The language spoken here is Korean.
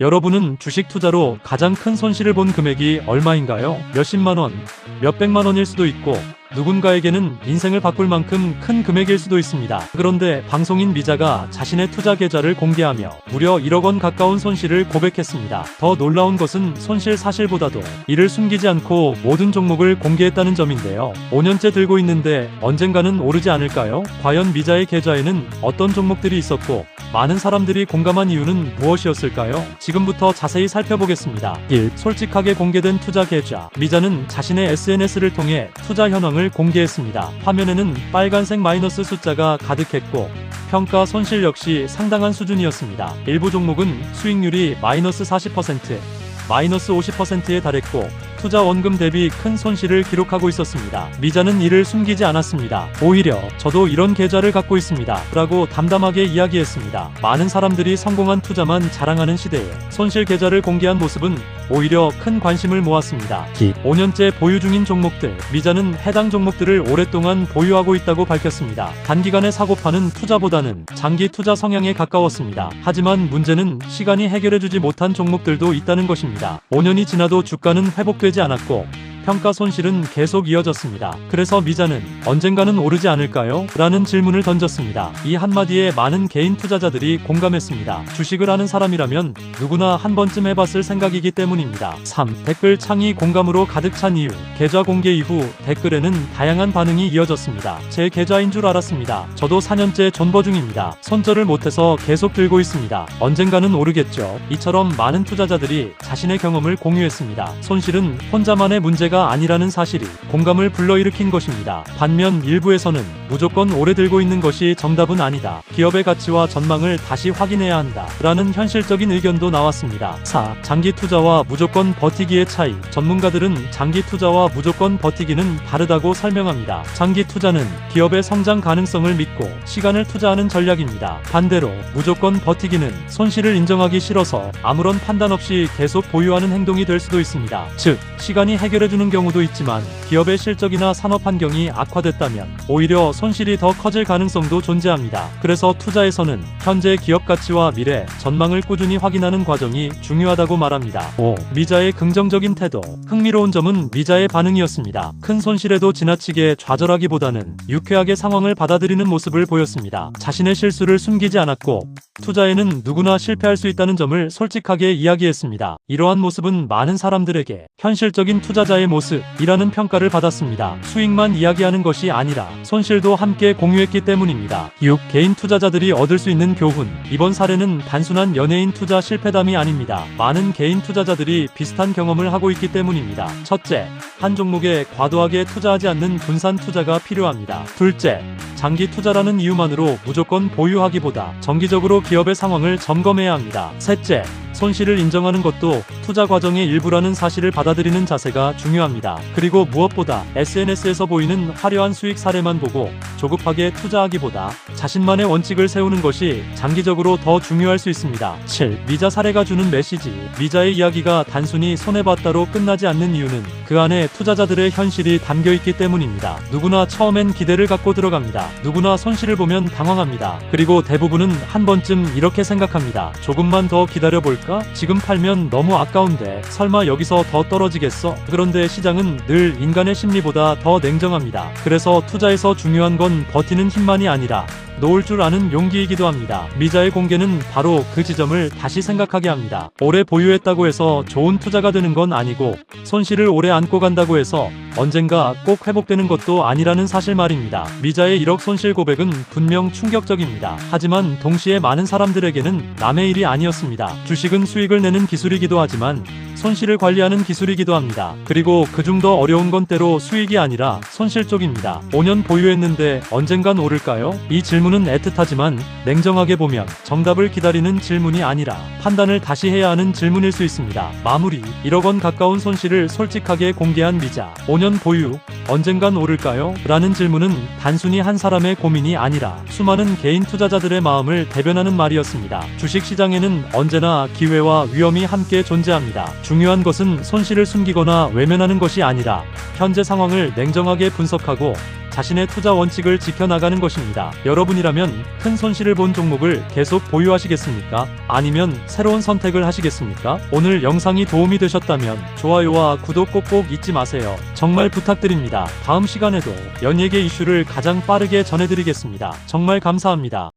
여러분은 주식 투자로 가장 큰 손실을 본 금액이 얼마인가요? 몇십만 원, 몇백만 원일 수도 있고 누군가에게는 인생을 바꿀 만큼 큰 금액일 수도 있습니다. 그런데 방송인 미자가 자신의 투자 계좌를 공개하며 무려 1억 원 가까운 손실을 고백했습니다. 더 놀라운 것은 손실 사실보다도 이를 숨기지 않고 모든 종목을 공개했다는 점인데요. 5년째 들고 있는데 언젠가는 오르지 않을까요? 과연 미자의 계좌에는 어떤 종목들이 있었고 많은 사람들이 공감한 이유는 무엇이었을까요? 지금부터 자세히 살펴보겠습니다. 1. 솔직하게 공개된 투자 계좌. 미자는 자신의 SNS를 통해 투자 현황을 공개했습니다. 화면에는 빨간색 마이너스 숫자가 가득했고 평가 손실 역시 상당한 수준이었습니다. 일부 종목은 수익률이 마이너스 40%, 마이너스 50%에 달했고 투자 원금 대비 큰 손실을 기록하고 있었습니다. 미자는 이를 숨기지 않았습니다. 오히려 저도 이런 계좌를 갖고 있습니다 라고 담담하게 이야기했습니다. 많은 사람들이 성공한 투자만 자랑하는 시대에 손실 계좌를 공개한 모습은 오히려 큰 관심을 모았습니다. 5년째 보유 중인 종목들. 미자는 해당 종목들을 오랫동안 보유하고 있다고 밝혔습니다. 단기간에 사고파는 투자보다는 장기 투자 성향에 가까웠습니다. 하지만 문제는 시간이 해결해주지 못한 종목들도 있다는 것입니다. 5년이 지나도 주가는 회복되지 않았고 평가 손실은 계속 이어졌습니다. 그래서 미자는 언젠가는 오르지 않을까요? 라는 질문을 던졌습니다. 이 한마디에 많은 개인 투자자들이 공감했습니다. 주식을 하는 사람이라면 누구나 한 번쯤 해봤을 생각이기 때문입니다. 3. 댓글 창이 공감으로 가득 찬 이유. 계좌 공개 이후 댓글에는 다양한 반응이 이어졌습니다. 제 계좌인 줄 알았습니다. 저도 4년째 존버 중입니다. 손절을 못해서 계속 들고 있습니다. 언젠가는 오르겠죠. 이처럼 많은 투자자들이 자신의 경험을 공유했습니다. 손실은 혼자만의 문제가 아니라는 사실이 공감을 불러일으킨 것입니다. 반면 일부에서는 무조건 오래 들고 있는 것이 정답은 아니다. 기업의 가치와 전망을 다시 확인해야 한다. 라는 현실적인 의견도 나왔습니다. 4. 장기 투자와 무조건 버티기의 차이. 전문가들은 장기 투자와 무조건 버티기는 다르다고 설명합니다. 장기 투자는 기업의 성장 가능성을 믿고 시간을 투자하는 전략입니다. 반대로 무조건 버티기는 손실을 인정하기 싫어서 아무런 판단 없이 계속 보유하는 행동이 될 수도 있습니다. 즉, 시간이 해결해주는 경우도 있지만 기업의 실적이나 산업 환경이 악화됐다면 오히려 손실이 더 커질 가능성도 존재합니다. 그래서 투자에서는 현재 기업 가치와 미래, 전망을 꾸준히 확인하는 과정이 중요하다고 말합니다. 5. 미자의 긍정적인 태도. 흥미로운 점은 미자의 반응이었습니다. 큰 손실에도 지나치게 좌절하기보다는 유쾌하게 상황을 받아들이는 모습을 보였습니다. 자신의 실수를 숨기지 않았고 투자에는 누구나 실패할 수 있다는 점을 솔직하게 이야기했습니다. 이러한 모습은 많은 사람들에게 현실적인 투자자의 모습이라는 평가를 받았습니다. 수익만 이야기하는 것이 아니라 손실도 함께 공유했기 때문입니다. 6. 개인 투자자들이 얻을 수 있는 교훈. 이번 사례는 단순한 연예인 투자 실패담이 아닙니다. 많은 개인 투자자들이 비슷한 경험을 하고 있기 때문입니다. 첫째, 한 종목에 과도하게 투자하지 않는 분산 투자가 필요합니다. 둘째, 장기 투자라는 이유만으로 무조건 보유하기보다 정기적으로 기업의 상황을 점검해야 합니다. 셋째, 손실을 인정하는 것도 투자 과정의 일부라는 사실을 받아들이는 자세가 중요합니다. 그리고 무엇보다 SNS에서 보이는 화려한 수익 사례만 보고 조급하게 투자하기보다 자신만의 원칙을 세우는 것이 장기적으로 더 중요할 수 있습니다. 7. 미자 사례가 주는 메시지. 미자의 이야기가 단순히 손해봤다로 끝나지 않는 이유는 그 안에 투자자들의 현실이 담겨있기 때문입니다. 누구나 처음엔 기대를 갖고 들어갑니다. 누구나 손실을 보면 당황합니다. 그리고 대부분은 한 번쯤 이렇게 생각합니다. 조금만 더 기다려볼까? 지금 팔면 너무 아까운데 설마 여기서 더 떨어지겠어? 그런데 시장은 늘 인간의 심리보다 더 냉정합니다. 그래서 투자에서 중요한 건 버티는 힘만이 아니라 놓을 줄 아는 용기이기도 합니다. 미자의 공개는 바로 그 지점을 다시 생각하게 합니다. 오래 보유했다고 해서 좋은 투자가 되는 건 아니고 손실을 오래 안고 간다고 해서 언젠가 꼭 회복되는 것도 아니라는 사실 말입니다. 미자의 1억 손실 고백은 분명 충격적입니다. 하지만 동시에 많은 사람들에게는 남의 일이 아니었습니다. 주식은 수익을 내는 기술이기도 하지만 손실을 관리하는 기술이기도 합니다. 그리고 그중 더 어려운 건 때로 수익이 아니라 손실 쪽입니다. 5년 보유했는데 언젠간 오를까요? 이 질문은 애틋하지만 냉정하게 보면 정답을 기다리는 질문이 아니라 판단을 다시 해야 하는 질문일 수 있습니다. 마무리. 1억 원 가까운 손실을 솔직하게 공개한 미자. 5년 보유, 언젠간 오를까요? 라는 질문은 단순히 한 사람의 고민이 아니라 수많은 개인 투자자들의 마음을 대변하는 말이었습니다. 주식시장에는 언제나 기회와 위험이 함께 존재합니다. 중요한 것은 손실을 숨기거나 외면하는 것이 아니라 현재 상황을 냉정하게 분석하고 자신의 투자 원칙을 지켜나가는 것입니다. 여러분이라면 큰 손실을 본 종목을 계속 보유하시겠습니까? 아니면 새로운 선택을 하시겠습니까? 오늘 영상이 도움이 되셨다면 좋아요와 구독 꼭꼭 잊지 마세요. 정말 부탁드립니다. 다음 시간에도 연예계 이슈를 가장 빠르게 전해드리겠습니다. 정말 감사합니다.